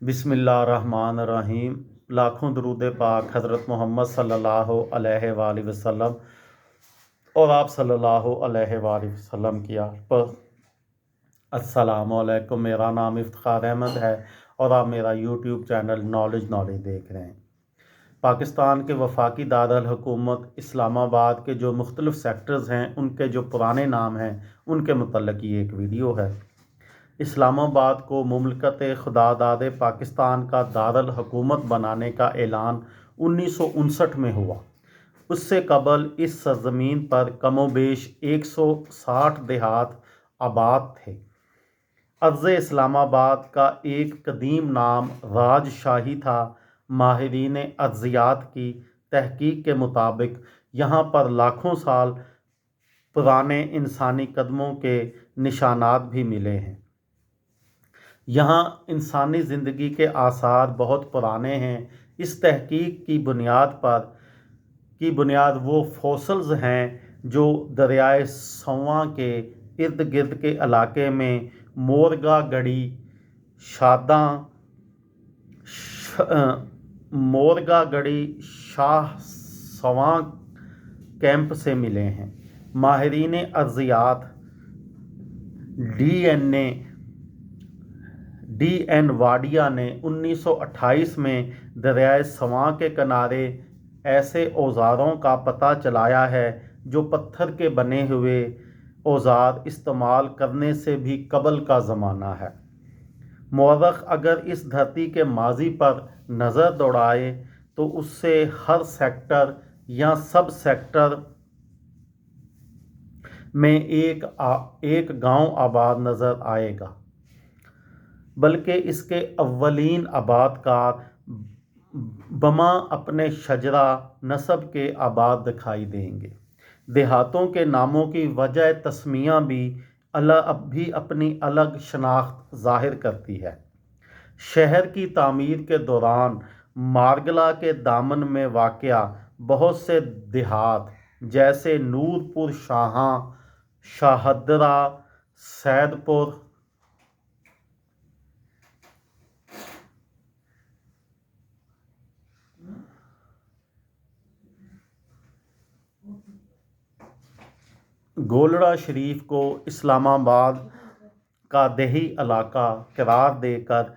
बिस्मिल्लाहिर्रहमानिर्रहीम। लाखों दरूद पाक हज़रत मोहम्मद सल्लल्लाहु अलैहि वालैहि वसल्लम और आप सल्लल्लाहु अलैहि वालैहि वसल्लम की आल पर। अस्सलामु अलैकुम। मेरा नाम इफ्तिखार अहमद है और आप मेरा यूट्यूब चैनल नॉलेज देख रहे हैं। पाकिस्तान के वफाकी दारुल हुकूमत इस्लामाबाद के जो मुख्तलिफ़ सेक्टर्स हैं, उनके जो पुराने नाम हैं, उनके मुतल्लिक़ ये एक वीडियो है। इस्लामाबाद को मुमलकत खुदादाद पाकिस्तान का दारुल हुकूमत बनाने का ऐलान 1959 में हुआ। उससे कबल इस सरज़मीन पर कमोबेश 160 देहात आबाद थे। अर्ज़ इस्लामाबाद का एक कदीम नाम राजशाही था। माहिरीन अर्ज़ियात की तहकीक के मुताबिक यहाँ पर लाखों साल पुराने इंसानी कदमों के निशानात भी मिले हैं। यहाँ इंसानी ज़िंदगी के आसार बहुत पुराने हैं। इस तहकीक की बुनियाद वो फॉसिल्स हैं जो दरियाए संवा के इर्द गिर्द के इलाके में मोरगा गढ़ी शाह सवां कैंप से मिले हैं। माहिरीन अर्ज़ियात DN वाडिया ने 1928 में दरियाए संवा के किनारे ऐसे औज़ारों का पता चलाया है जो पत्थर के बने हुए औज़ार इस्तेमाल करने से भी कबल का ज़माना है। मौरख़ अगर इस धरती के माजी पर नज़र दौड़ाए तो उससे हर सेक्टर या सब सेक्टर में एक गांव आबाद नज़र आएगा, बल्कि इसके अव्वलीन आबादकार बमा अपने शजरा नस्ब के आबाद दिखाई देंगे। देहातों के नामों की वजह तस्मिया भी अपनी अलग शनाख्त ज़ाहिर करती है। शहर की तामीर के दौरान मारगला के दामन में वाक़या बहुत से देहात जैसे नूरपुर, शाहदरा, सैदपुर, गोलड़ा शरीफ को इस्लामाबाद का देही इलाका करार देकर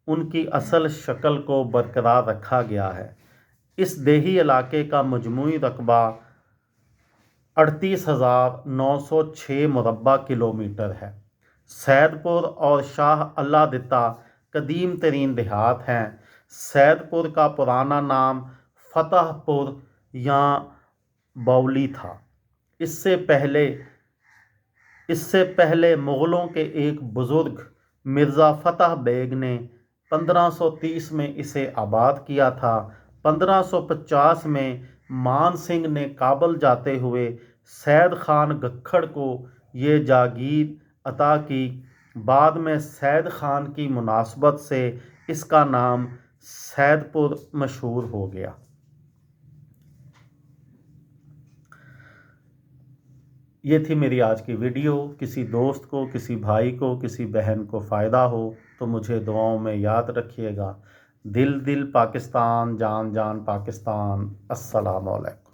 उनकी असल शक्ल को बरकरार रखा गया है। इस देही इलाके का मजमूई रकबा 38,906 मुरब्बा किलोमीटर है। सैदपुर और शाह अल्लादिता कदीम तरीन देहात हैं। सैदपुर का पुराना नाम फतहपुर या बाउली था। इससे पहले मुग़लों के एक बुज़ुर्ग मिर्ज़ा फ़तह बेग ने 1530 में इसे आबाद किया था। 1550 में मान सिंह ने काबल जाते हुए सैद खान गक्खड़ को ये जागीर अता की। बाद में सैद खान की मुनासबत से इसका नाम सैदपुर मशहूर हो गया। ये थी मेरी आज की वीडियो। किसी दोस्त को, किसी भाई को, किसी बहन को फ़ायदा हो तो मुझे दुआओं में याद रखिएगा। दिल दिल पाकिस्तान, जान जान पाकिस्तान। अस्सलामु अलैकुम।